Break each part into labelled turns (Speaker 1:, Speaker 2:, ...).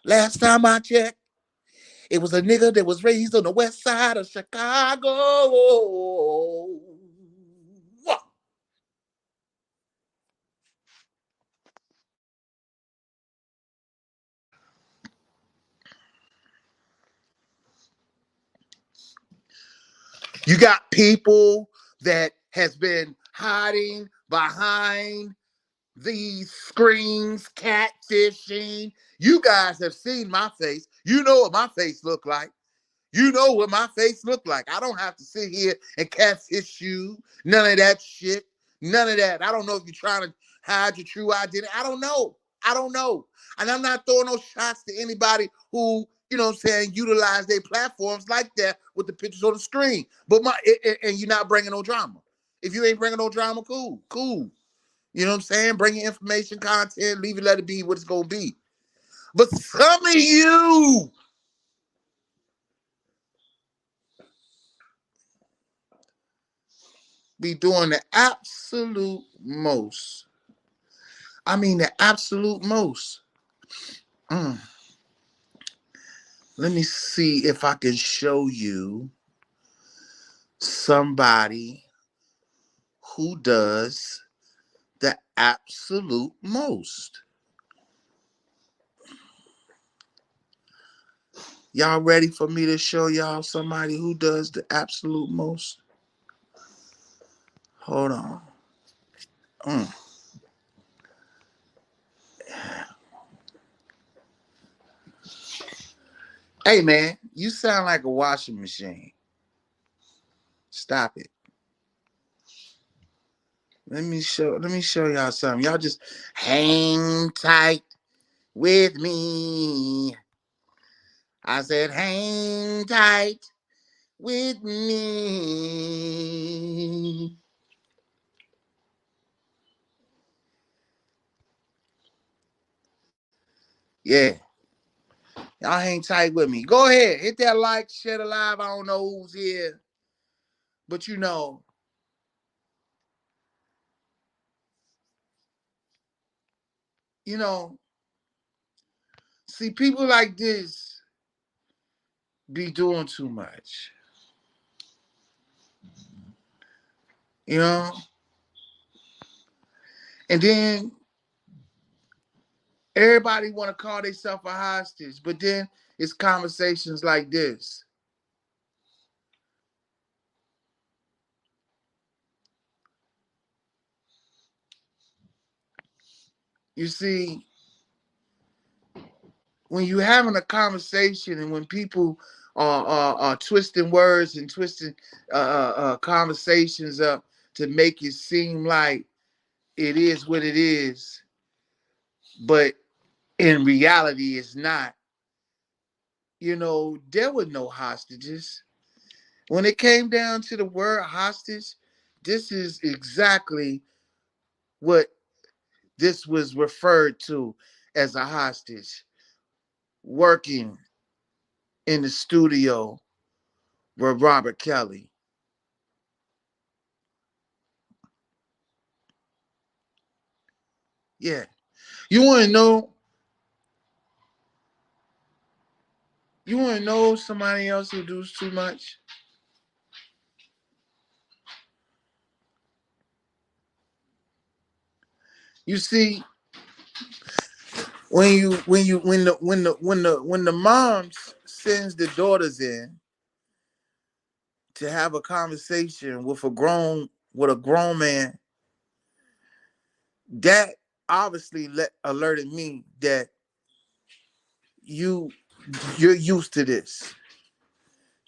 Speaker 1: Last time I checked, it was a nigga that was raised on the west side of Chicago. You got people that has been hiding behind these screens, catfishing. You guys have seen my face. You know what my face look like. You know what my face look like. I don't have to sit here and catfish you. None of that shit. None of that. I don't know if you're trying to hide your true identity. I don't know. I don't know. And I'm not throwing no shots to anybody who, you know what I'm saying, utilize their platforms like that with the pictures on the screen. But and you're not bringing no drama. If you ain't bringing no drama, cool, cool. You know what I'm saying? Bring your information, content, leave it, let it be what it's going to be. But some of you be doing the absolute most. I mean, the absolute most. Mm. Let me see if I can show you somebody who does the absolute most. Y'all ready for me to show y'all somebody who does the absolute most? Hold on. Mm. Hey man, you sound like a washing machine. Stop it. Let me show y'all something. Y'all just hang tight with me. I said hang tight with me. Yeah. Y'all hang tight with me. Go ahead. Hit that like, share the live. I don't know who's here. But you know, see, people like this be doing too much. You know? And then everybody want to call themselves a hostage, but then it's conversations like this. You see, when you're having a conversation and when people are twisting words and twisting conversations up to make it seem like it is what it is, but in reality it's not. There were no hostages. When it came down to the word hostage, this is exactly what this was referred to as a hostage, working in the studio with Robert Kelly. Yeah. You want to know? You want to know somebody else who does too much? You see, when the moms sends the daughters in to have a conversation with a grown man, that obviously alerted me that you you're used to this.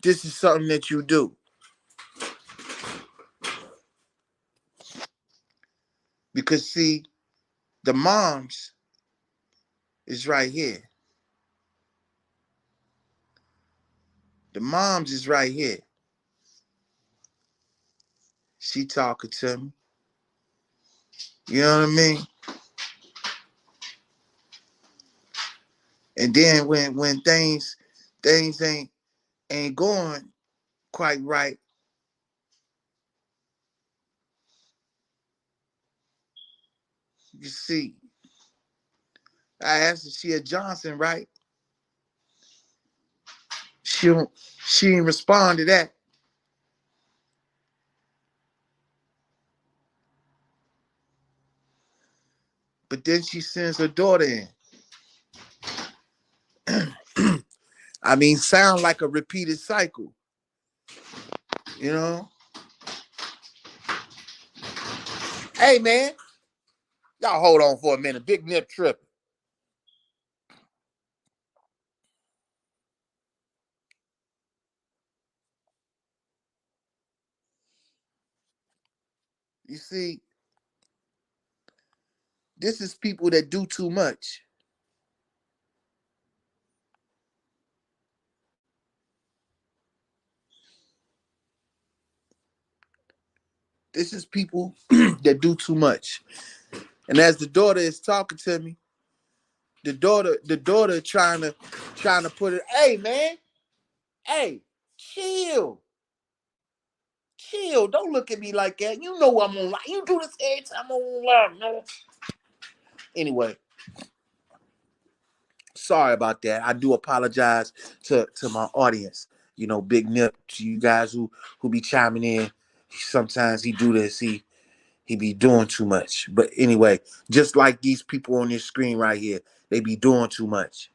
Speaker 1: This is something that you do. Because see, the moms is right here. The moms is right here. She talking to me. You know what I mean? And then when things ain't going quite right, you see, I asked her, she a Johnson, right? she didn't respond to that. But then she sends her daughter in. I mean, sound like a repeated cycle, you know? Hey, man, y'all hold on for a minute. Big Nip tripping. You see, this is people that do too much. This is people that do too much. And as the daughter is talking to me, the daughter trying to put it, hey man, hey, chill. Chill. Don't look at me like that. You know I'm on live. You do this every time I'm on live, man. Anyway, sorry about that. I do apologize to my audience. You know, Big Nip, to you guys who be chiming in. Sometimes he do this. He be doing too much. But anyway, just like these people on this screen right here, they be doing too much.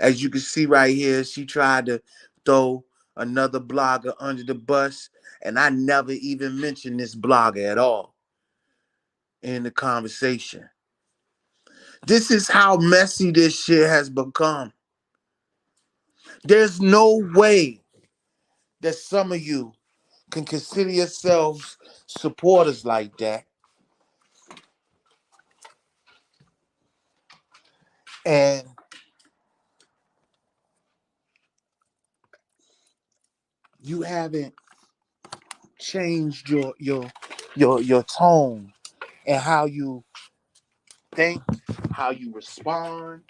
Speaker 1: As you can see right here, she tried to throw another blogger under the bus, and I never even mentioned this blogger at all in the conversation. This is how messy this shit has become. There's no way that some of you can consider yourselves supporters like that, and you haven't changed your tone and how you think, how you respond.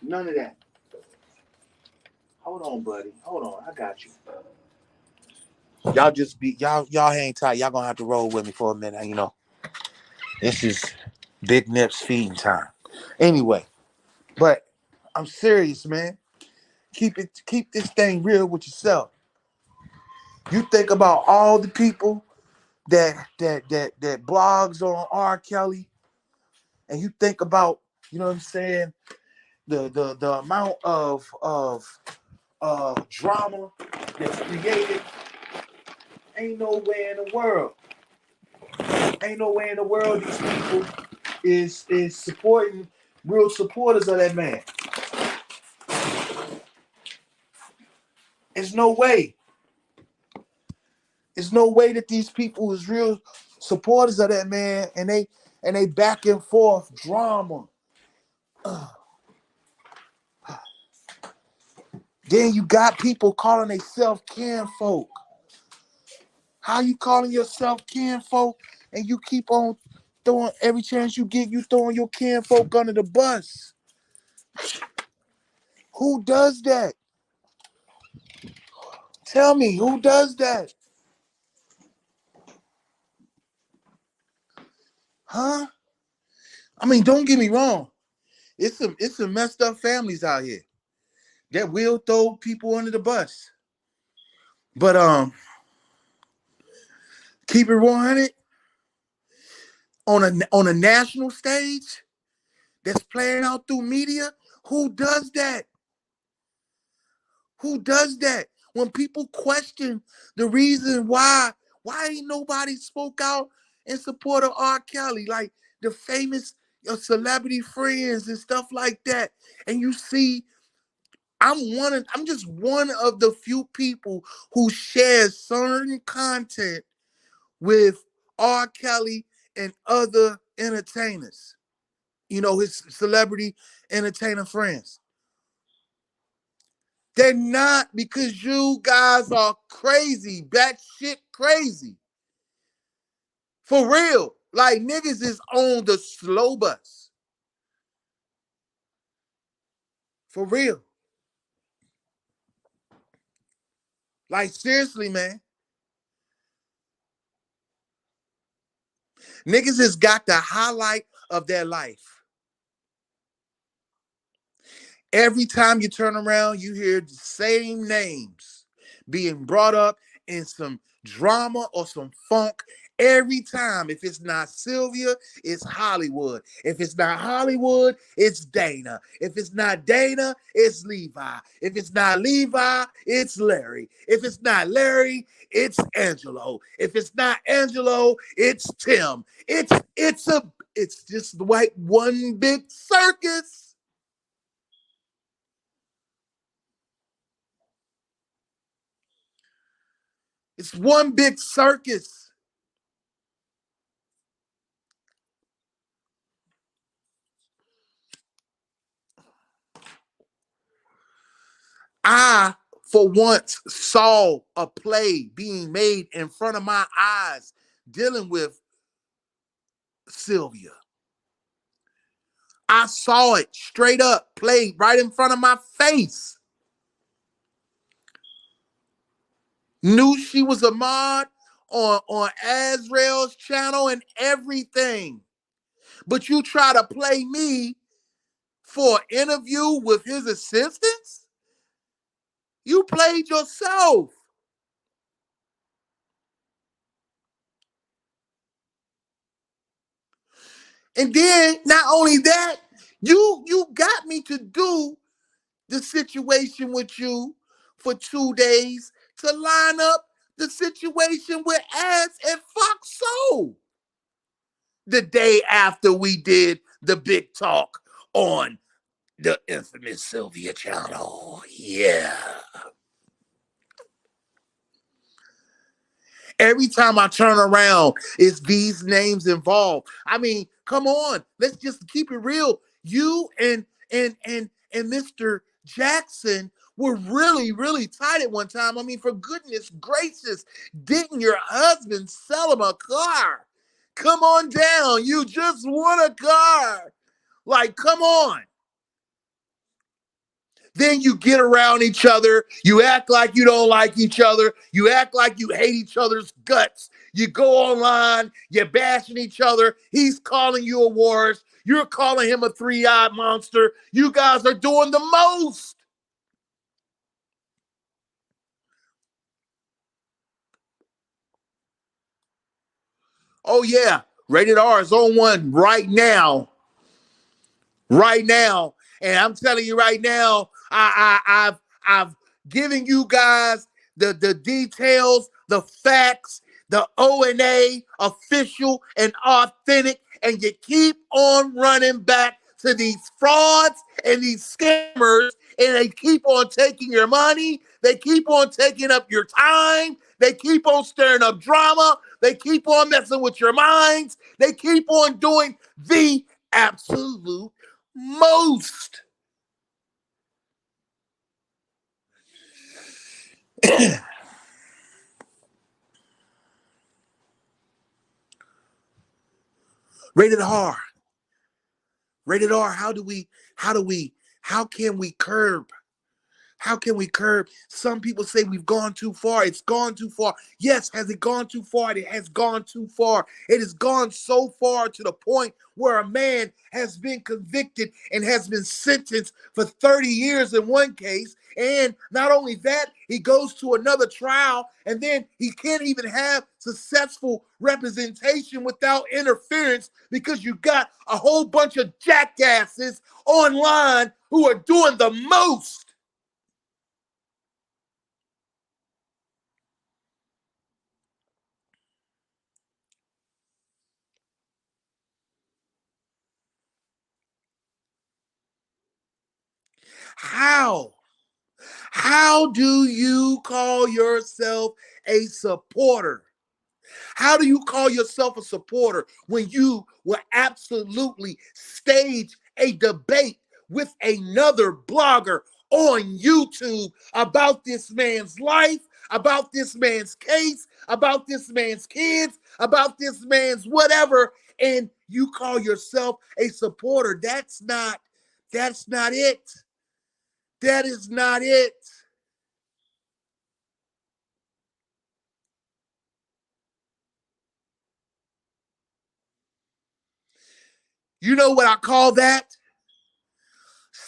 Speaker 1: None of that. Hold on, buddy. Hold on. I got you. Y'all just be y'all hang tight. Y'all gonna have to roll with me for a minute. You know, this is Big Nip's feeding time. Anyway, but I'm serious, man. Keep this thing real with yourself. You think about all the people that blogs on R. Kelly, and you think about, you know what I'm saying, the amount of drama that's created. Ain't no way in the world. Ain't no way in the world these people is supporting real supporters of that man. There's no way. There's no way that these people is real supporters of that man, and they back and forth drama. Then you got people calling themselves kinfolk. How you calling yourself kinfolk and you keep on throwing every chance you get, you throwing your kinfolk under the bus? Who does that? Tell me, who does that? Huh? I mean, don't get me wrong. It's some messed up families out here that will throw people under the bus. But keep it 100 on a national stage that's playing out through media. Who does that? Who does that? When people question the reason why ain't nobody spoke out in support of R. Kelly, like the famous celebrity friends and stuff like that. And you see, I'm just one of the few people who shares certain content with R. Kelly and other entertainers. You know, his celebrity entertainer friends. They're not, because you guys are crazy, batshit crazy. For real. Like niggas is on the slow bus. For real. Like seriously, man. Niggas has got the highlight of their life. Every time you turn around, you hear the same names being brought up in some drama or some funk. Every time, if it's not Sylvia, it's Hollywood. If it's not Hollywood, it's Dana. If it's not Dana, it's Levi. If it's not Levi, it's Larry. If it's not Larry, it's Angelo. If it's not Angelo, it's Tim. It's just like one big circus. It's one big circus. I, for once, saw a play being made in front of my eyes dealing with Sylvia. I saw it straight up played right in front of my face. Knew she was a mod on Azrael's channel and everything. But you try to play me for an interview with his assistants? You played yourself. And then not only that, you got me to do the situation with you for 2 days to line up the situation with Az and Fox Soul the day after we did the big talk on the infamous Sylvia channel. Yeah. Every time I turn around, it's these names involved. I mean, come on, let's just keep it real. You and Mr. Jackson were really, really tight at one time. I mean, for goodness gracious, didn't your husband sell him a car? Come on down. You just won a car. Like, come on. Then you get around each other. You act like you don't like each other. You act like you hate each other's guts. You go online. You're bashing each other. He's calling you a worst. You're calling him a three-eyed monster. You guys are doing the most. Oh, yeah. Rated R is on one right now. Right now. And I'm telling you right now, I've given you guys the details, the facts, the O&A, official and authentic, and you keep on running back to these frauds and these scammers, and they keep on taking your money, they keep on taking up your time, they keep on stirring up drama, they keep on messing with your minds, they keep on doing the absolute most. Rated R. Rated R. How can we curb? How can we curb? Some people say we've gone too far. It's gone too far. Yes, has it gone too far? It has gone too far. It has gone so far to the point where a man has been convicted and has been sentenced for 30 years in one case. And not only that, he goes to another trial and then he can't even have successful representation without interference because you got a whole bunch of jackasses online who are doing the most. How? How do you call yourself a supporter? How do you call yourself a supporter when you will absolutely stage a debate with another blogger on YouTube about this man's life, about this man's case, about this man's kids, about this man's whatever, and you call yourself a supporter? That's not it. That is not it. You know what I call that?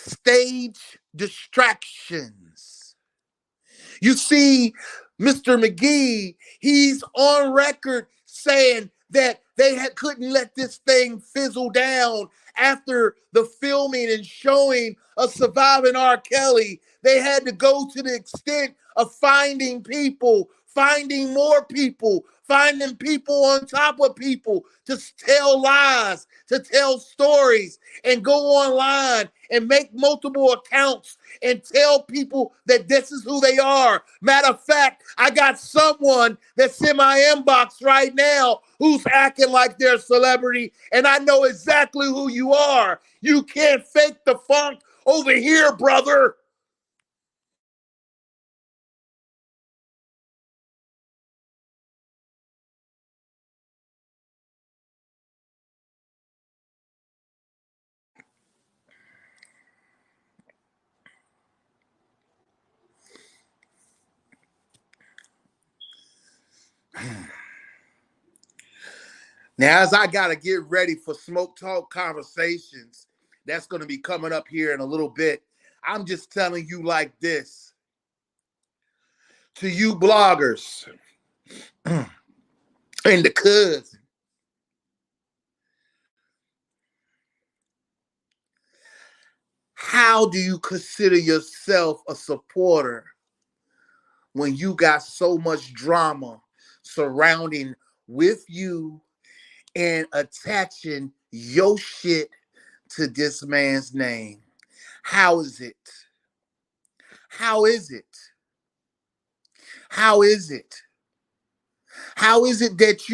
Speaker 1: stage distractions. You see, Mr. McGee, he's on record saying that couldn't let this thing fizzle down after the filming and showing of Surviving R. Kelly. They had to go to the extent of finding people, finding more people, finding people on top of people to tell lies, to tell stories, and go online and make multiple accounts and tell people that this is who they are. Matter of fact, I got someone that's in my inbox right now who's acting like they're a celebrity, and I know exactly who you are. You can't fake the funk over here, brother. Now, as I got to get ready for Smoke Talk Conversations, that's going to be coming up here in a little bit. I'm just telling you like this. To you bloggers and the cousin, how do you consider yourself a supporter when you got so much drama surrounding with you and attaching your shit to this man's name? How is it? How is it? How is it? How is it that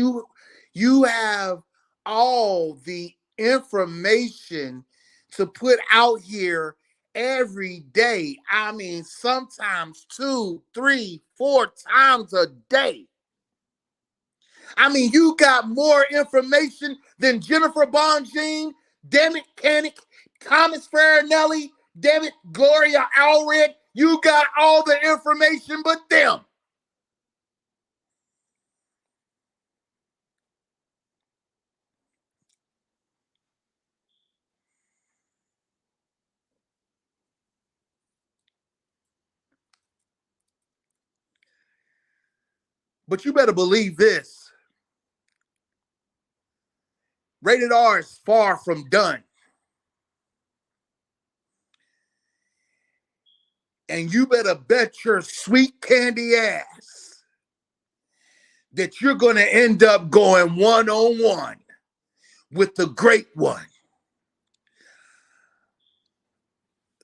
Speaker 1: you have all the information to put out here every day? I mean, sometimes 2, 3, 4 times a day. I mean, you got more information than Jennifer Bonjean, damn it, Canick, Thomas Farinelli, damn it, Gloria Allred. You got all the information but them. But you better believe this. Rated R is far from done. And you better bet your sweet candy ass that you're going to end up going one-on-one with the great one.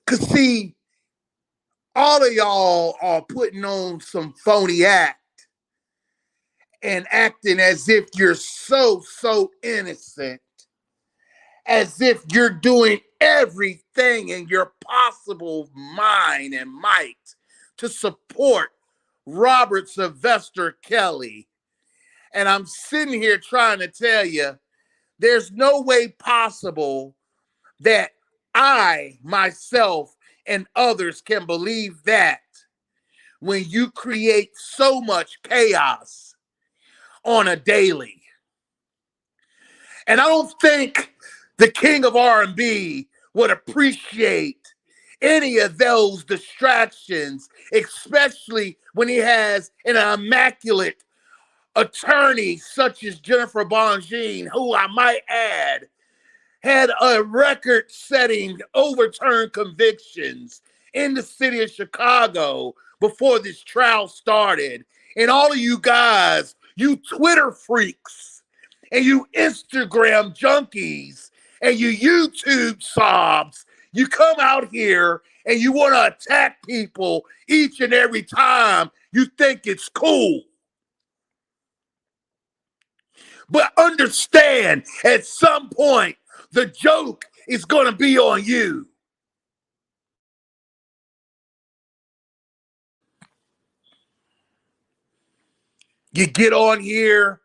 Speaker 1: Because, see, all of y'all are putting on some phony act and acting as if you're so innocent, as if you're doing everything in your possible mind and might to support Robert Sylvester Kelly. And I'm sitting here trying to tell you, there's no way possible that I, myself, and others can believe that when you create so much chaos on a daily. And I don't think the king of R&B would appreciate any of those distractions, especially when he has an immaculate attorney such as Jennifer Bonjean, who I might add had a record-setting overturned convictions in the city of Chicago before this trial started. And all of you guys, you Twitter freaks, and you Instagram junkies, and you YouTube sobs, you come out here and you want to attack people each and every time you think it's cool. But understand, at some point, the joke is going to be on you. You get on here,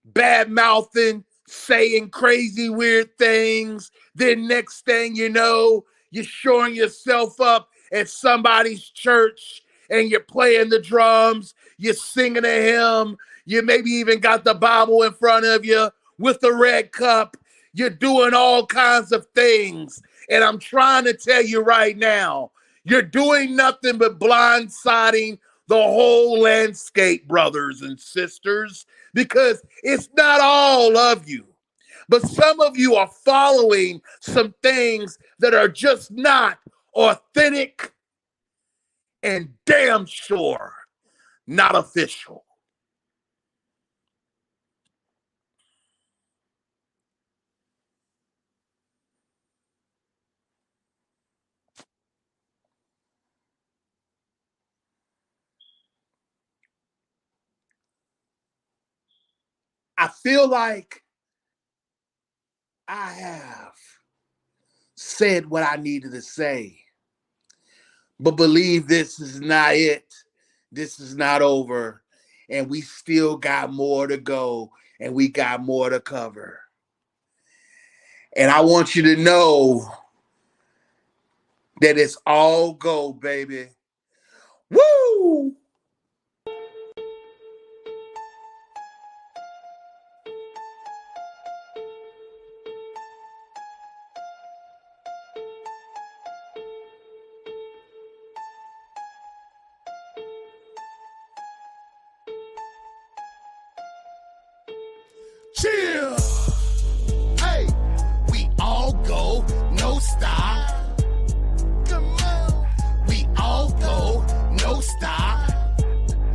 Speaker 1: bad mouthing, saying crazy, weird things. Then next thing you know, you're showing yourself up at somebody's church and you're playing the drums, you're singing a hymn, you maybe even got the Bible in front of you with the red cup. You're doing all kinds of things. And I'm trying to tell you right now, you're doing nothing but blindsiding the whole landscape, brothers and sisters, because it's not all of you. But some of you are following some things that are just not authentic and damn sure not official. I feel like I have said what I needed to say, but believe this is not it. This is not over. And we still got more to go and we got more to cover. And I want you to know that it's all go, baby. Woo! Chill. Hey, we all go, no stop. Come on. We all go, no stop.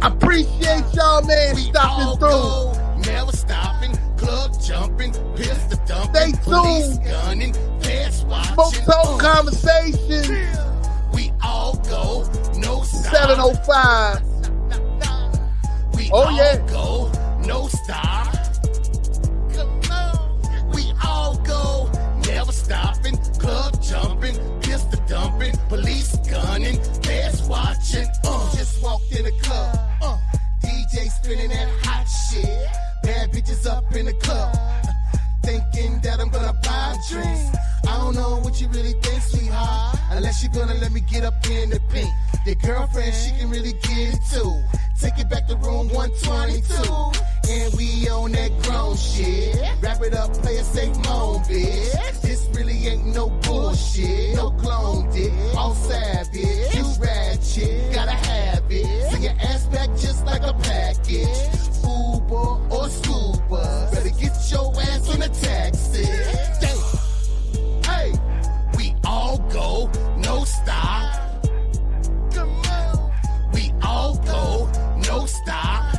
Speaker 1: Appreciate y'all, man, we stopping through. Go, never stopping, club jumping, pistol dumping, police gunning, fast watching. Smoke talk conversation. We all go, no stop. 705. We all go, no stop. We all go, never stopping, club jumping, pistol dumping, police gunning, fast watching. Just walked in the club, DJ spinning that hot shit. Bad bitches up in the club, thinking that I'm gonna buy drinks. I don't know what you really think, sweetheart, unless you're gonna let me get up in the pink. Your girlfriend, she can really get it too. Take it back to room 122. And we on that grown shit. Wrap it up, play a safe moan, bitch. This really ain't no bullshit. No clone dick, all savage. You ratchet, gotta have it. Send your ass back just like a package. Uber or scuba, better get your ass on a taxi. Damn. Hey, we all go, no stop. Come on. We all go, no stop.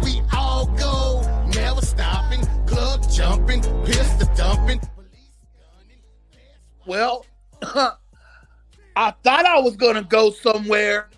Speaker 1: We all go, never stopping, club jumping, pistol dumping. Well, I thought I was gonna go somewhere.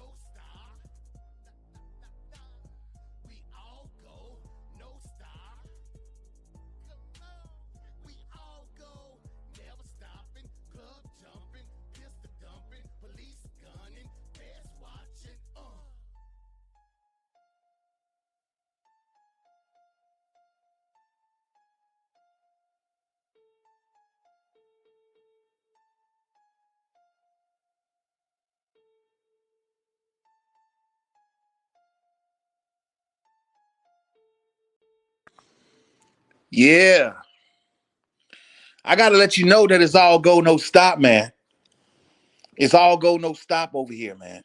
Speaker 1: Yeah. I gotta let you know that it's all go, no stop, man. It's all go, no stop over here, man.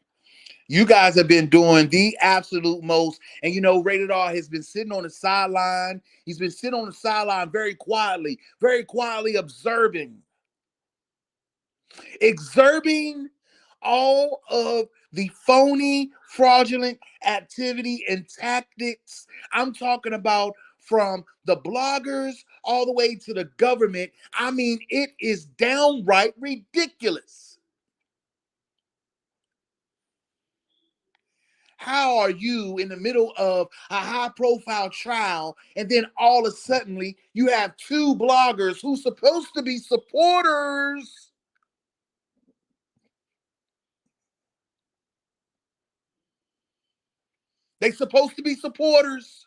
Speaker 1: You guys have been doing the absolute most. And you know, Rated R has been sitting on the sideline. He's been sitting on the sideline very quietly observing all of the phony, fraudulent activity and tactics. I'm talking about from the bloggers all the way to the government. I mean, it is downright ridiculous. How are you in the middle of a high profile trial and then all of a sudden you have two bloggers who's supposed to be supporters? They supposed to be supporters,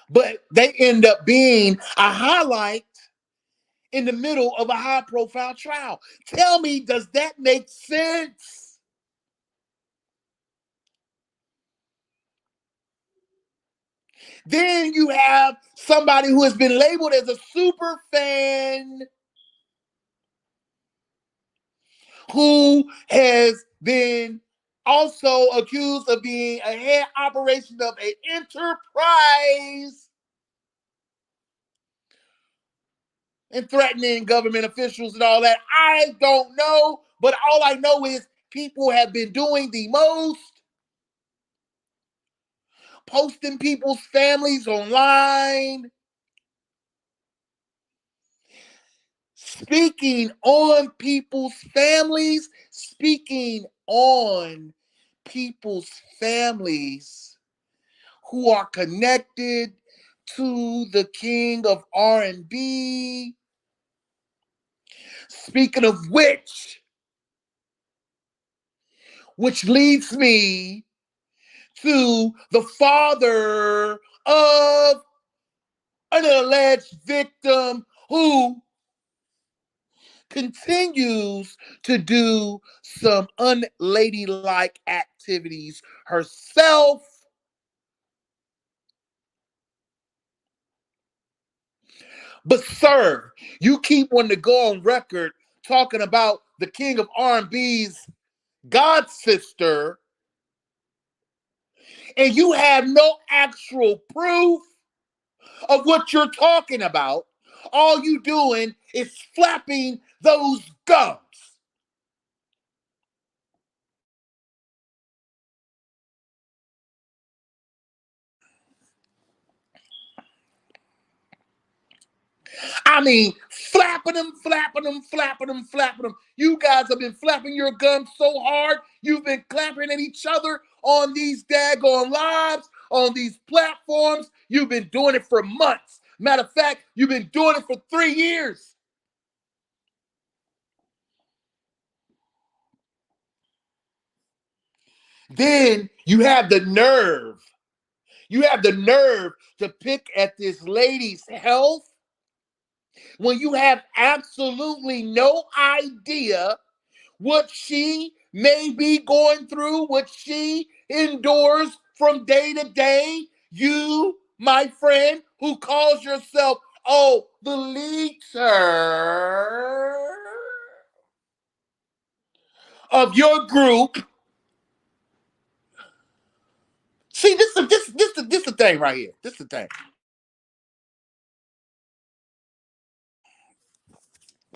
Speaker 1: but they end up being a highlight in the middle of a high profile trial. Tell me, does that make sense? Then you have somebody who has been labeled as a super fan who has been also accused of being a head operation of an enterprise and threatening government officials and all that. I don't know, but all I know is people have been doing the most, posting people's families online, speaking on people's families, speaking on people's families who are connected to the king of R&B. Speaking of which leads me to the father of an alleged victim who continues to do some unladylike activities herself. But sir, you keep wanting to go on record talking about the king of R&B's god sister, and you have no actual proof of what you're talking about. All you doing is flapping those gums. I mean, flapping them, flapping them, flapping them, flapping them. You guys have been flapping your gums so hard, you've been clapping at each other on these daggone lives, on these platforms. You've been doing it for months. Matter of fact, you've been doing it for 3 years. Then you have the nerve. You have the nerve to pick at this lady's health when you have absolutely no idea what she may be going through, what she endures from day to day. You, my friend, who calls yourself, the leader of your group. See, this the thing right here. This the thing.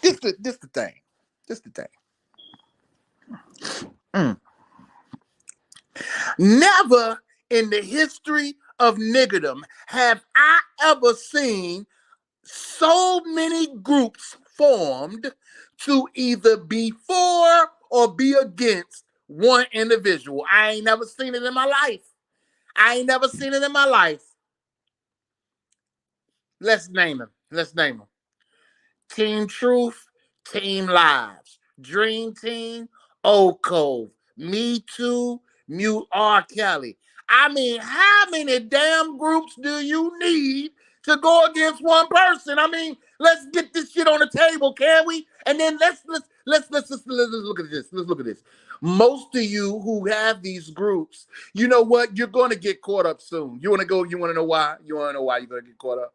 Speaker 1: This the thing. This the thing. Mm. Never in the history of niggerdom have I ever seen so many groups formed to either be for or be against one individual. I ain't never seen it in my life. I ain't never seen it in my life. Let's name them. Let's name them. Team Truth, Team Lives, Dream Team, Old Cove, meTOO, Mute R.KELLZ. I mean, how many damn groups do you need to go against one person? I mean, let's get this shit on the table, can we? And then let's look at this. Let's look at this. Most of you who have these groups, you know what? You're going to get caught up soon. You want to go? You want to know why? You want to know why you're going to get caught up?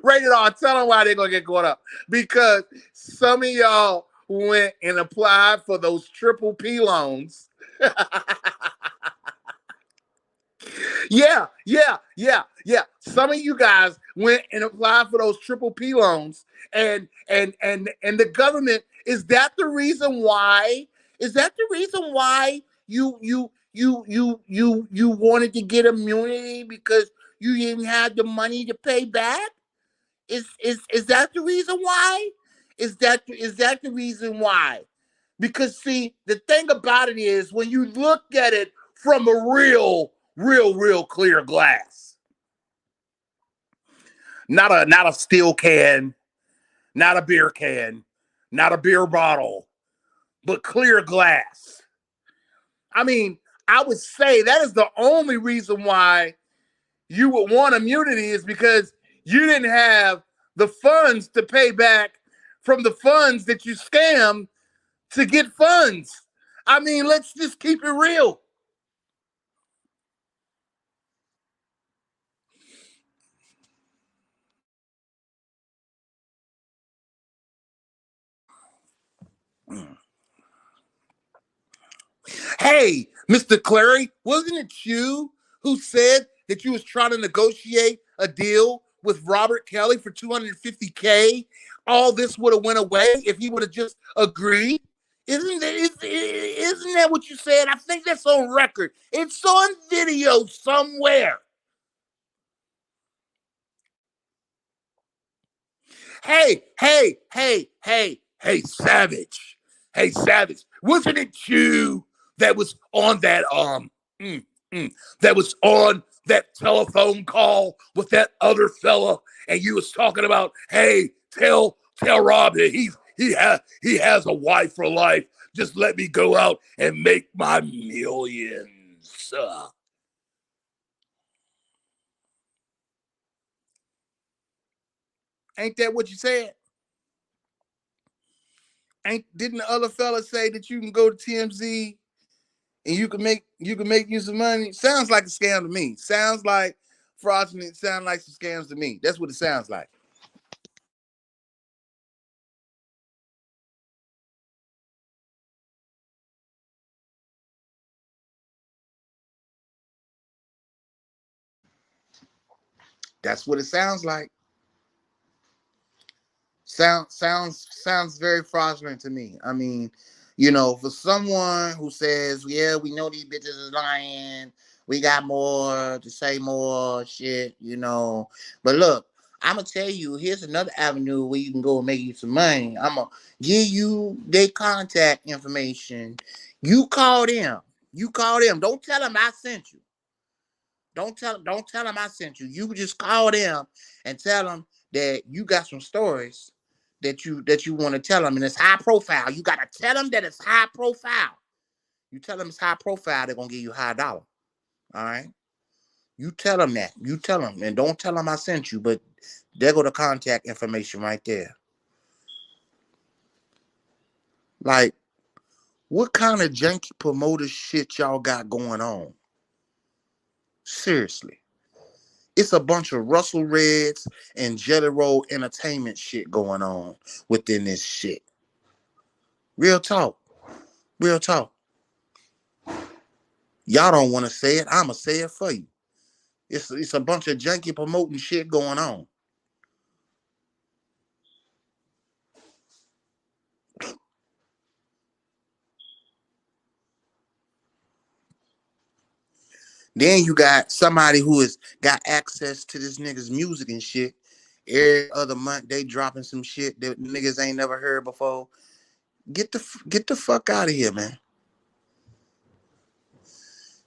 Speaker 1: RatedR, tell them why they're going to get caught up. Because some of y'all went and applied for those triple P loans. Yeah. Some of you guys went and applied for those triple P loans, and the government, is that the reason why? Is that the reason why you wanted to get immunity, because you didn't have the money to pay back? Is that the reason why? Is that the reason why? Because see, the thing about it is, when you look at it from a real clear glass, not a steel can, not a beer can, not a beer bottle, but clear glass. I mean, I would say that is the only reason why you would want immunity, is because you didn't have the funds to pay back from the funds that you scammed to get funds. I mean, let's just keep it real. Hey, Mr. Clary, wasn't it you who said that you was trying to negotiate a deal with Robert Kelly for 250K? All this would have went away if he would have just agreed. Isn't that what you said? I think that's on record. It's on video somewhere. Hey, Savage. Hey, Savage. Wasn't it you that was on that mm, that was on that telephone call with that other fella, and you was talking about, hey, tell Rob that he has a wife for life. Just let me go out and make my millions. Ain't that what you said? Didn't the other fella say that you can go to TMZ and you can make you some money? Sounds like a scam to me. Sounds like fraudulent. Sounds like some scams to me. That's what it sounds like. That's what it sounds like. Sounds very fraudulent to me. I mean, for someone who says, "Yeah, we know these bitches is lying. We got more to say more shit." But look, I'm gonna tell you, here's another avenue where you can go and make you some money. I'm gonna give you their contact information. You call them. You call them. Don't tell them I sent you. Don't tell them I sent you. You just call them and tell them that you got some stories that you want to tell them, and it's high profile. You gotta tell them that it's high profile. You tell them it's high profile, they're gonna give you a high dollar. All right. You tell them that. You tell them, and don't tell them I sent you. But there go the contact information right there. Like, what kind of janky promoter shit y'all got going on? Seriously. It's a bunch of Russell Reds and Jelly Roll Entertainment shit going on within this shit. Real talk. Real talk. Y'all don't want to say it. I'ma say it for you. It's a bunch of junkie promoting shit going on. Then you got somebody who has got access to this nigga's music and shit. Every other month they dropping some shit that niggas ain't never heard before. Get the fuck out of here, man.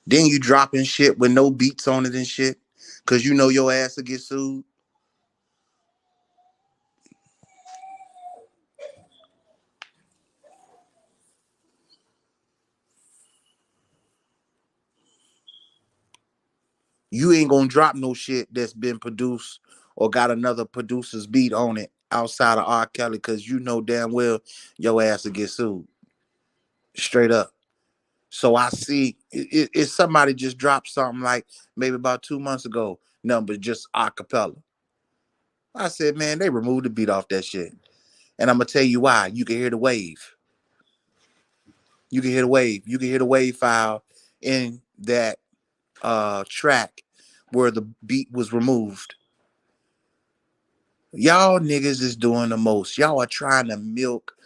Speaker 1: Then you dropping shit with no beats on it and shit, cause you know your ass will get sued. You ain't gonna drop no shit that's been produced or got another producer's beat on it outside of R. Kelly, because you know damn well your ass will get sued. Straight up. So I see if somebody just dropped something like maybe about 2 months ago, number just acapella. I said, man, they removed the beat off that shit. And I'm gonna tell you why. You can hear the wave. You can hear the wave. You can hear the wave file in that track where the beat was removed. Y'all niggas is doing the most. Y'all are trying to milk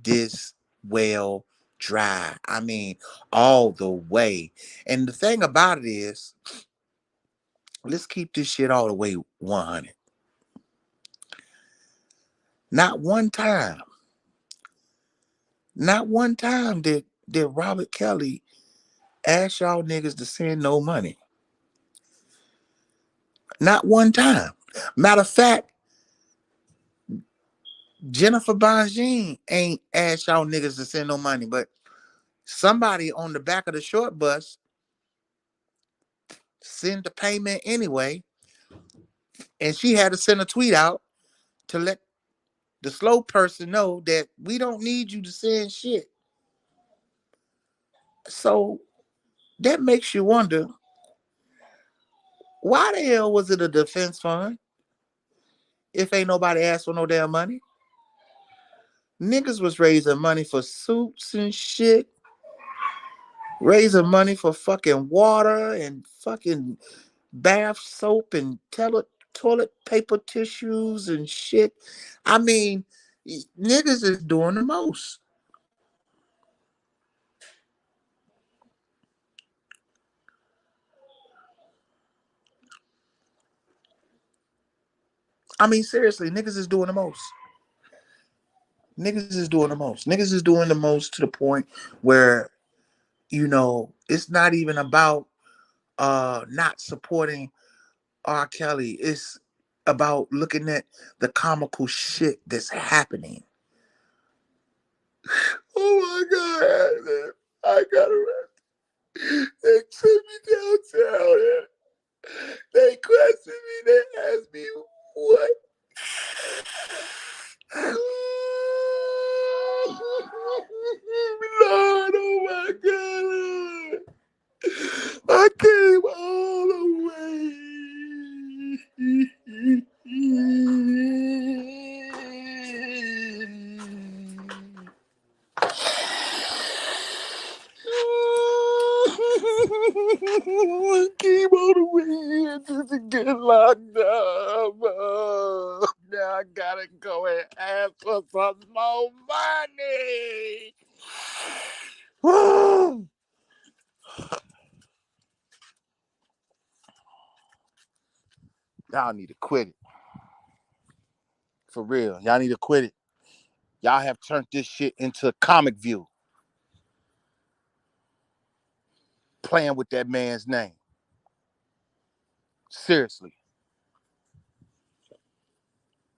Speaker 1: this well dry. I mean, all the way. And the thing about it is, let's keep this shit all the way 100. Not one time, not one time did Robert Kelly ask y'all niggas to send no money. Not one time. Matter of fact, Jennifer Bonjean ain't asked y'all niggas to send no money, but somebody on the back of the short bus send the payment anyway, and she had to send a tweet out to let the slow person know that we don't need you to send shit. So that makes you wonder, why the hell was it a defense fund if ain't nobody asked for no damn money? Niggas was raising money for suits and shit Raising money for fucking water and fucking bath soap and toilet paper tissues and shit. I mean, niggas is doing the most. I mean, seriously, niggas is doing the most. Niggas is doing the most. Niggas is doing the most to the point where, it's not even about not supporting R. Kelly. It's about looking at the comical shit that's happening. Oh my god, man. I gotta rest. They took me downtown and they questioned me. They asked me what. Lord, oh my god. I came all the way. I came all the way just to get locked up. Now I gotta go and ask for some more money. Y'all need to quit it. For real. Y'all need to quit it. Y'all have turned this shit into a comic view. Playing with that man's name. Seriously.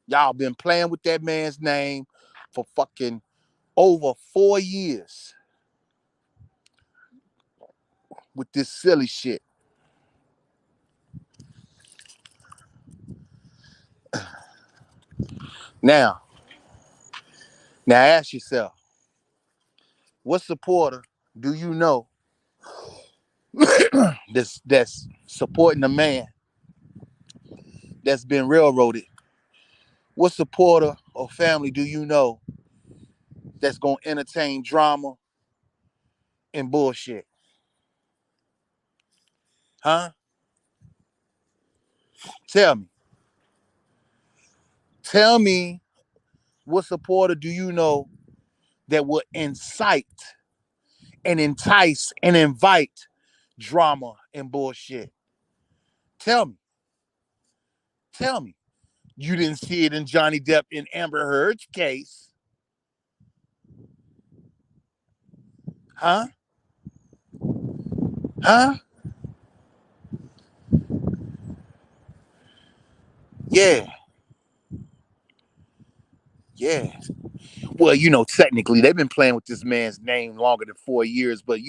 Speaker 1: Y'all been playing with that man's name for fucking over 4 years with this silly shit. Now ask yourself, what supporter do you know that's supporting a man that's been railroaded? What supporter or family do you know that's gonna entertain drama and bullshit? Huh? Tell me. Tell me what supporter do you know that will incite and entice and invite drama and bullshit? Tell me. Tell me. You didn't see it in Johnny Depp and Amber Heard's case. Huh? Huh? Yeah. Yeah. Well, technically they've been playing with this man's name longer than 4 years, but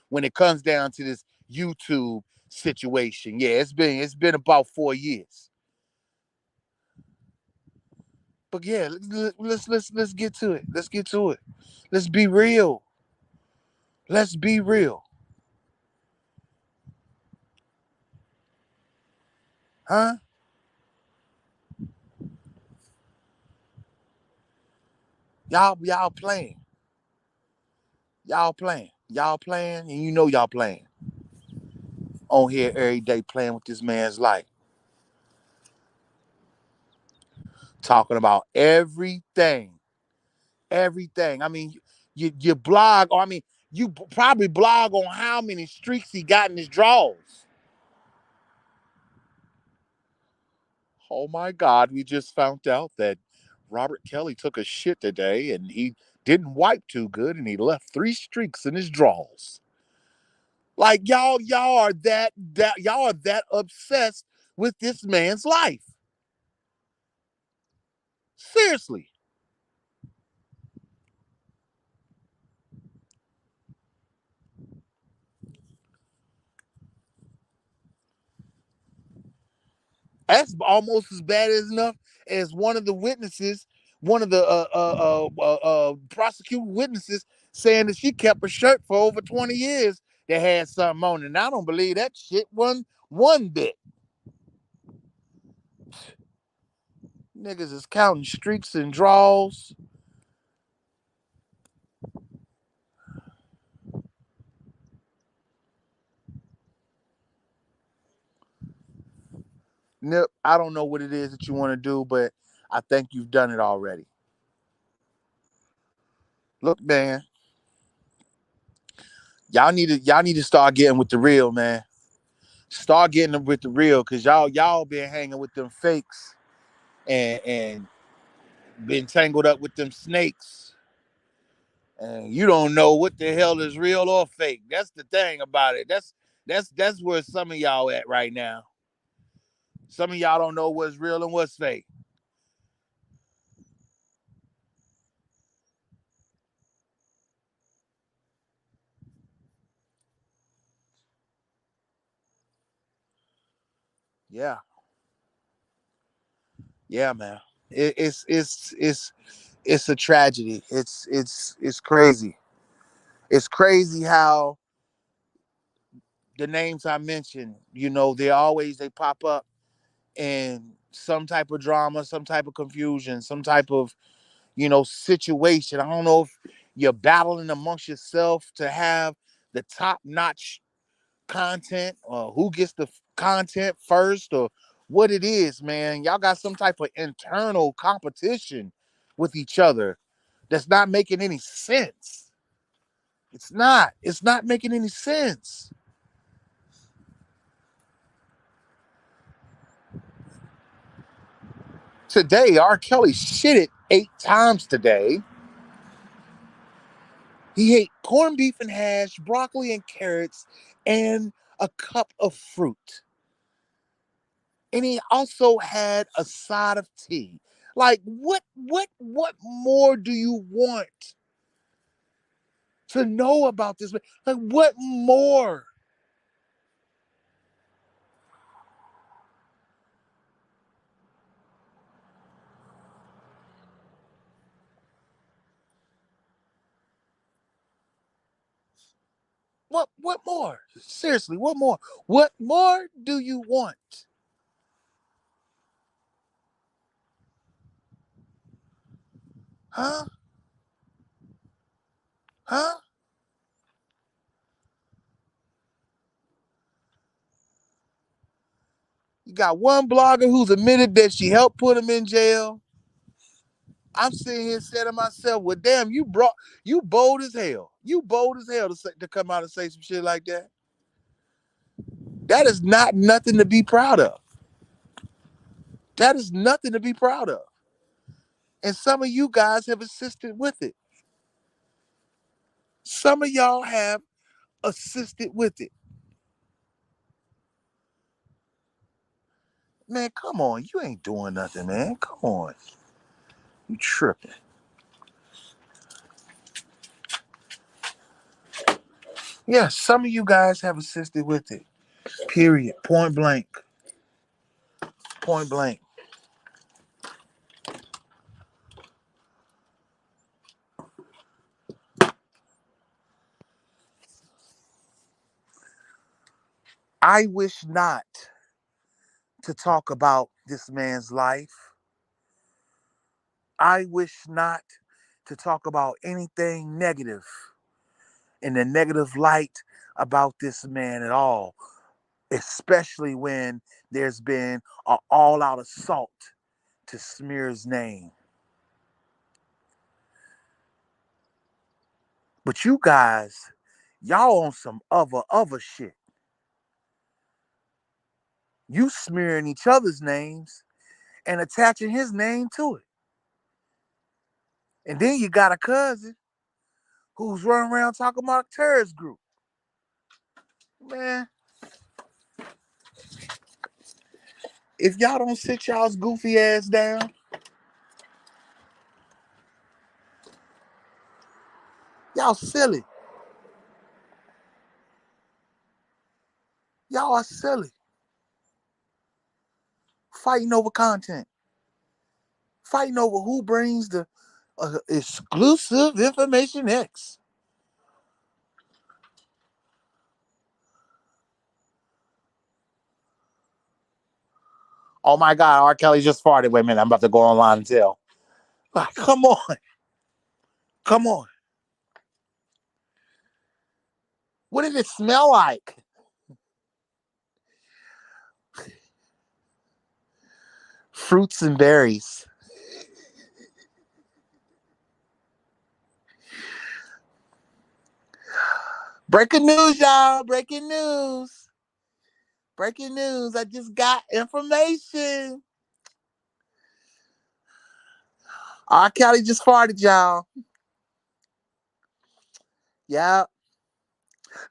Speaker 1: when it comes down to this YouTube situation, yeah, it's been about 4 years. But yeah, let's get to it. Let's get to it. Let's be real. Let's be real. Huh? Y'all playing. Y'all playing. Y'all playing, and y'all playing. On here every day playing with this man's life. Talking about everything. Everything. I mean, you blog, or I mean, you probably blog on how many streaks he got in his drawers. Oh my God, we just found out that Robert Kelly took a shit today and he didn't wipe too good and he left 3 streaks in his drawers. Like y'all are that obsessed with this man's life. Seriously. That's almost as bad as enough as one of the witnesses, one of the prosecuting witnesses saying that she kept a shirt for over 20 years that had something on it. And I don't believe that shit one bit. Niggas is counting streaks and draws. Nip, I don't know what it is that you want to do, but I think you've done it already. Look, man, y'all need to start getting with the real, man. Start getting with the real, cause y'all been hanging with them fakes and been tangled up with them snakes. And you don't know what the hell is real or fake. That's the thing about it. That's where some of y'all at right now. Some of y'all don't know what's real and what's fake. Yeah, yeah, man. It's a tragedy. It's crazy. It's crazy how the names I mentioned, they pop up in some type of drama, some type of confusion, some type of, situation. I don't know if you're battling amongst yourself to have the top notch content or who gets the content first or what it is, man. Y'all got some type of internal competition with each other that's not making any sense. It's not making any sense. Today, R. Kelly shit it 8 times today. He ate corned beef and hash, broccoli and carrots, and a cup of fruit. And he also had a side of tea. Like, what more do you want to know about this? Like, what more? What more? Seriously, what more? What more do you want? Huh? Huh? You got one blogger who's admitted that she helped put him in jail. I'm sitting here saying to myself, well, damn, you bold as hell. You bold as hell to come out and say some shit like that. That is not nothing to be proud of. That is nothing to be proud of. And some of you guys have assisted with it. Some of y'all have assisted with it. Man, come on. You ain't doing nothing, man. Come on. You tripping. Yeah, some of you guys have assisted with it. Period. Point blank. Point blank. I wish not to talk about this man's life. I wish not to talk about anything negative in the negative light about this man at all, especially when there's been an all out assault to smear his name. But you guys, y'all on some other shit. You smearing each other's names and attaching his name to it. And then you got a cousin who's running around talking about a terrorist group. Man, if y'all don't sit y'all's goofy ass down, y'all silly. Y'all are silly. Fighting over content. Fighting over who brings the exclusive information X. Oh my God, R. Kelly just farted. Wait a minute, I'm about to go online and tell. Like, come on. Come on. What did it smell like? Fruits and berries. Breaking news, y'all. Breaking news. Breaking news. I just got information. R. Kelly just farted, y'all. Yeah.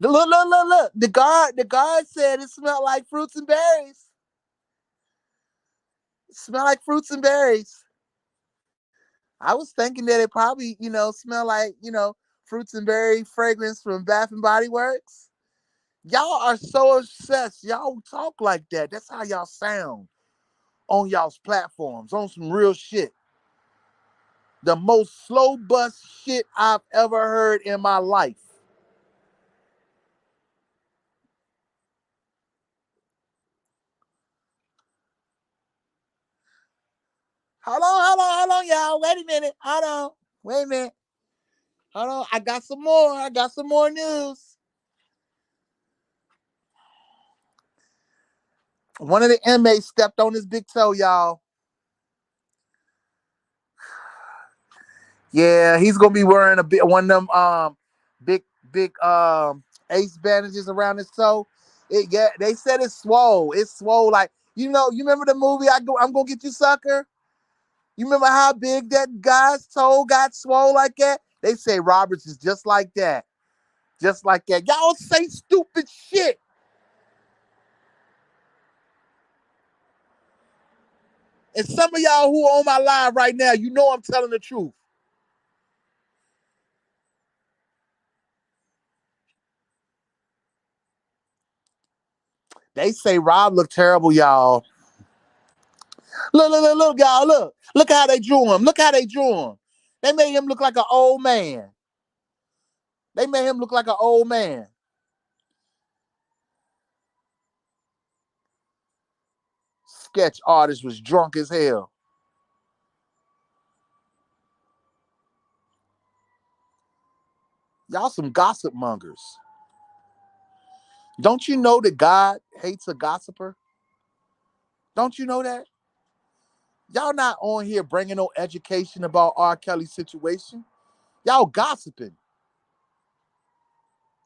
Speaker 1: Look. The guard said it smelled like fruits and berries. It smelled like fruits and berries. I was thinking that it probably, smell like, fruits and berry fragrance from Bath and Body Works. Y'all are so obsessed. Y'all talk like that. That's how y'all sound on y'all's platforms, on some real shit. The most slow bus shit I've ever heard in my life. Hold on, y'all. Wait a minute. Hold on. Wait a minute. Hold on. I got some more. I got some more news. One of the inmates stepped on his big toe, y'all. Yeah, he's gonna be wearing one of them big ace bandages around his toe. They said it's swole. It's swole like you remember the movie I'm gonna get you sucker? You remember how big that guy's toe got swole like that? They say Roberts is just like that. Just like that. Y'all say stupid shit. And some of y'all who are on my live right now, you know I'm telling the truth. They say Rob looked terrible, y'all. Look, y'all, look. Look how they drew him. Look how they drew him. They made him look like an old man. They made him look like an old man. Sketch artist was drunk as hell. Y'all some gossip mongers. Don't you know that God hates a gossiper? Don't you know that? Y'all not on here bringing no education about R. Kelly's situation. Y'all gossiping.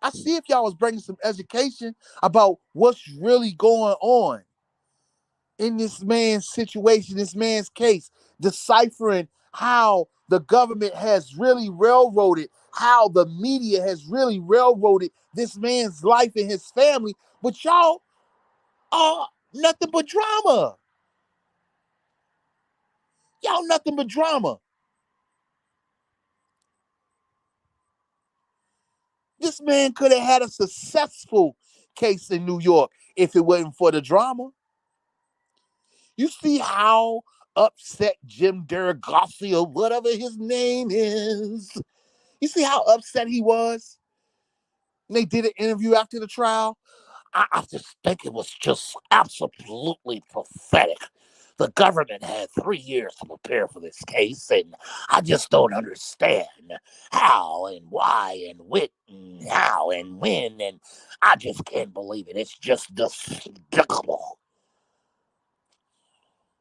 Speaker 1: I see if y'all was bringing some education about what's really going on in this man's situation, this man's case, deciphering how the government has really railroaded, how the media has really railroaded this man's life and his family. But y'all are nothing but drama. Y'all nothing but drama. This man could have had a successful case in New York if it wasn't for the drama. You see how upset Jim Derrigossi or whatever his name is. You see how upset he was? And they did an interview after the trial. I just think it was just absolutely pathetic. The government had 3 years to prepare for this case, and I just don't understand how and why and when and how and when, and I just can't believe it. It's just despicable.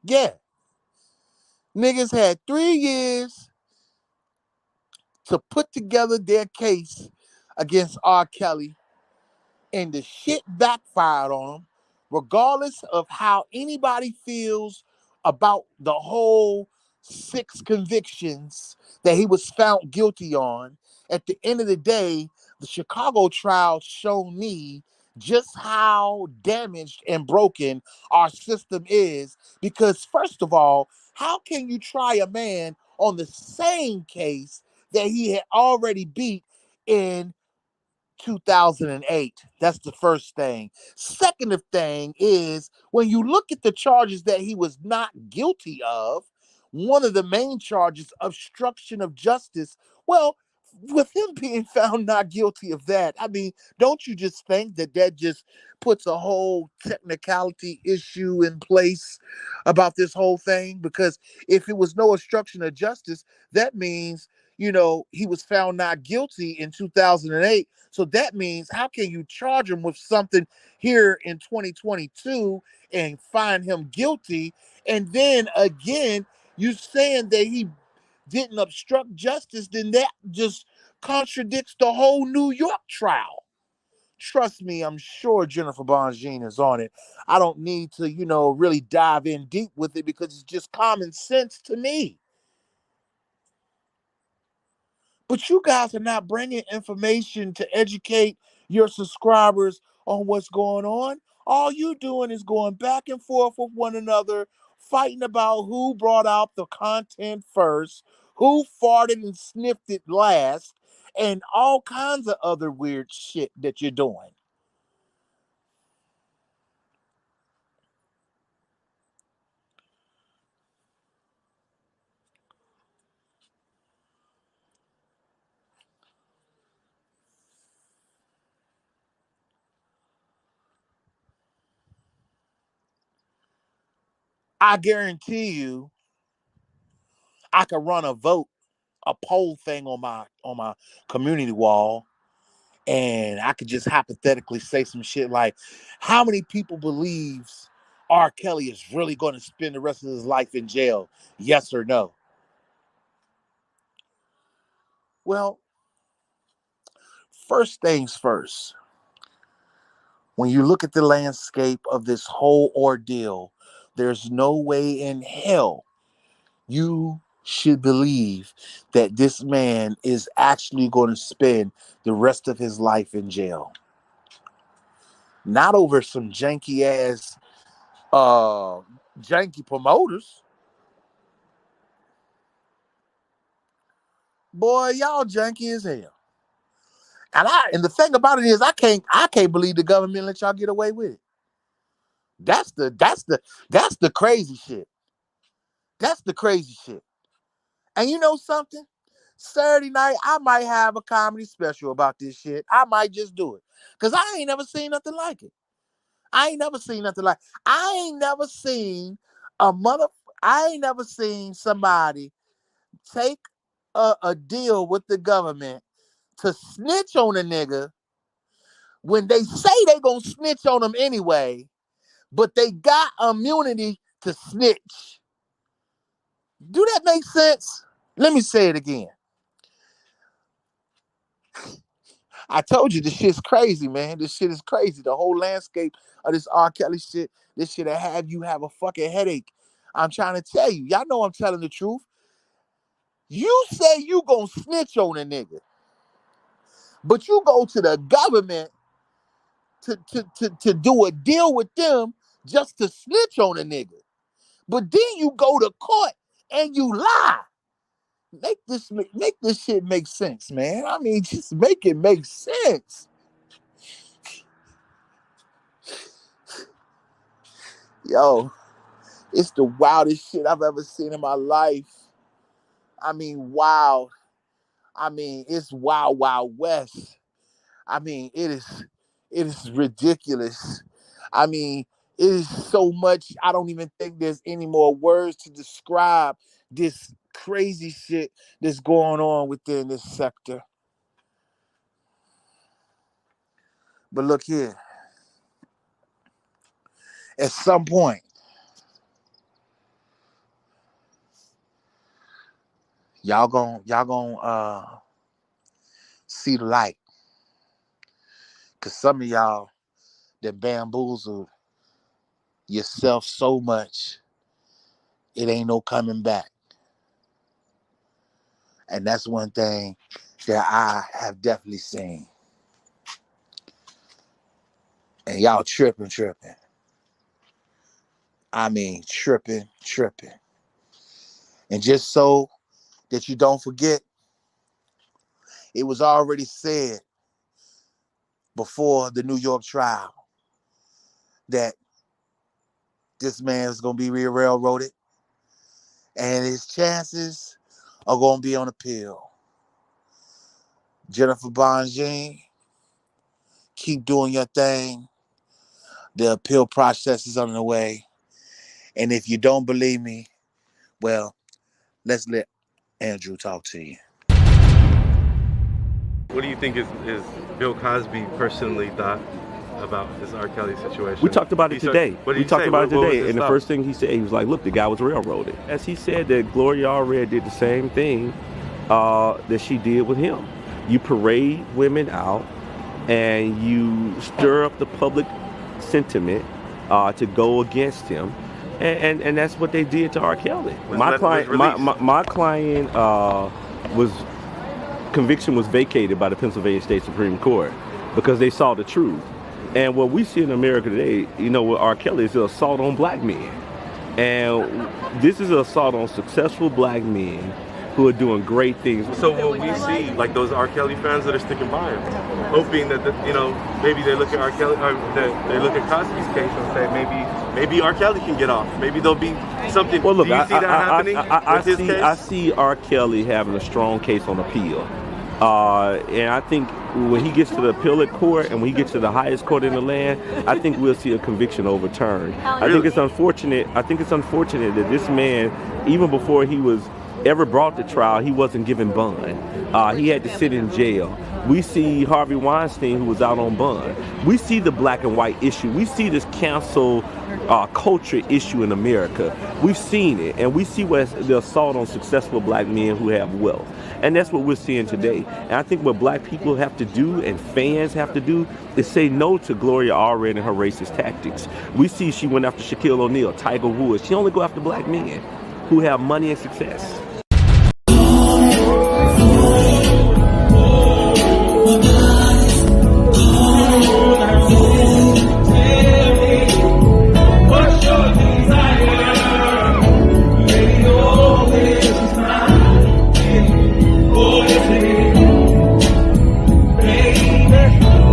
Speaker 1: Yeah, niggas had 3 years to put together their case against R. Kelly, and the shit backfired on him, regardless of how anybody feels about the whole 6 convictions that he was found guilty on. At the end of the day, the Chicago trial showed me just how damaged and broken our system is. Because, first of all, how can you try a man on the same case that he had already beat in 2008? That's the first thing. Second of thing is when you look at the charges that he was not guilty of, one of the main charges, obstruction of justice. Well, with him being found not guilty of that, I mean, don't you just think that that just puts a whole technicality issue in place about this whole thing? Because if it was no obstruction of justice, that means, he was found not guilty in 2008. So that means how can you charge him with something here in 2022 and find him guilty And then again, you saying that he didn't obstruct justice, then that just contradicts the whole New York trial. Trust me, I'm sure Jennifer Bonjean is on it. I don't need to, really dive in deep with it because it's just common sense to me. But you guys are not bringing information to educate your subscribers on what's going on. All you doing is going back and forth with one another, fighting about who brought out the content first, who farted and sniffed it last, and all kinds of other weird shit that you're doing. I guarantee you, I could run a poll thing on my community wall, and I could just hypothetically say some shit like, how many people believes R. Kelly is really going to spend the rest of his life in jail? Yes or no? Well, first things first. When you look at the landscape of this whole ordeal, there's no way in hell you should believe that this man is actually going to spend the rest of his life in jail. Not over some janky ass janky promoters. Boy, y'all janky as hell. And the thing about it is I can't believe the government let y'all get away with it. That's the crazy shit. That's the crazy shit. And you know something? Saturday night, I might have a comedy special about this shit. I might just do it. Cause I ain't never seen nothing like it. I ain't never seen nothing like I ain't never seen a mother I ain't never seen somebody take a deal with the government to snitch on a nigga when they say they gonna snitch on them anyway, but they got immunity to snitch. Do that make sense? Let me say it again. I told you this shit's crazy, man. This shit is crazy. The whole landscape of this R. Kelly shit, this shit'll have you have a fucking headache. I'm trying to tell you. Y'all know I'm telling the truth. You say you gonna snitch on a nigga, but you go to the government to do a deal with them just to snitch on a nigga. But then you go to court and you lie. Make this shit make sense, man. I mean, just make it make sense. Yo, it's the wildest shit I've ever seen in my life. I mean, wow. I mean, it's wild, wild west. I mean, it is ridiculous. I mean, it is so much. I don't even think there's any more words to describe this crazy shit that's going on within this sector. But look here. At some point, y'all gonna see the light. Cause some of y'all that bamboozled yourself so much, it ain't no coming back. And that's one thing that I have definitely seen. And y'all tripping. I mean, tripping. And just so that you don't forget, it was already said before the New York trial that this man is going to be railroaded and his chances are going to be on appeal. Jennifer Bonjean, keep doing your thing. The appeal process is on the way. And if you don't believe me, well, let's let Andrew talk to you.
Speaker 2: What do you think is Bill Cosby personally thought about this R. Kelly situation?
Speaker 3: We talked about it today. We talked about it today, and the first thing he said, he was like, "Look, the guy was railroaded." As he said that Gloria Allred did the same thing that she did with him. You parade women out, and you stir up the public sentiment to go against him, and that's what they did to R. Kelly. My client conviction was vacated by the Pennsylvania State Supreme Court because they saw the truth. And what we see in America today, you know, with R. Kelly is an assault on black men. And this is an assault on successful black men who are doing great things.
Speaker 2: So what we see, like those R. Kelly fans that are sticking by him, hoping that, you know, maybe they look at R. Kelly, or they look at Cosby's case and say maybe R. Kelly can get off. Maybe there'll be something.
Speaker 3: Well, look,
Speaker 2: do you see that happening with his case?
Speaker 3: I see R. Kelly having a strong case on appeal. And I think when he gets to the appellate court and when he gets to the highest court in the land, I think we'll see a conviction overturned. I think it's unfortunate. I think it's unfortunate that this man, even before he was ever brought to trial, he wasn't given bond. He had to sit in jail. We see Harvey Weinstein, who was out on bond. We see the black and white issue. We see this cancel culture issue in America. We've seen it, and we see what the assault on successful black men who have wealth. And that's what we're seeing today. And I think what black people have to do and fans have to do is say no to Gloria Allred and her racist tactics. We see she went after Shaquille O'Neal, Tiger Woods. She only go after black men who have money and success.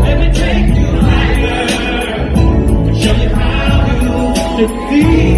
Speaker 4: Let me take you higher, show you how to defeat.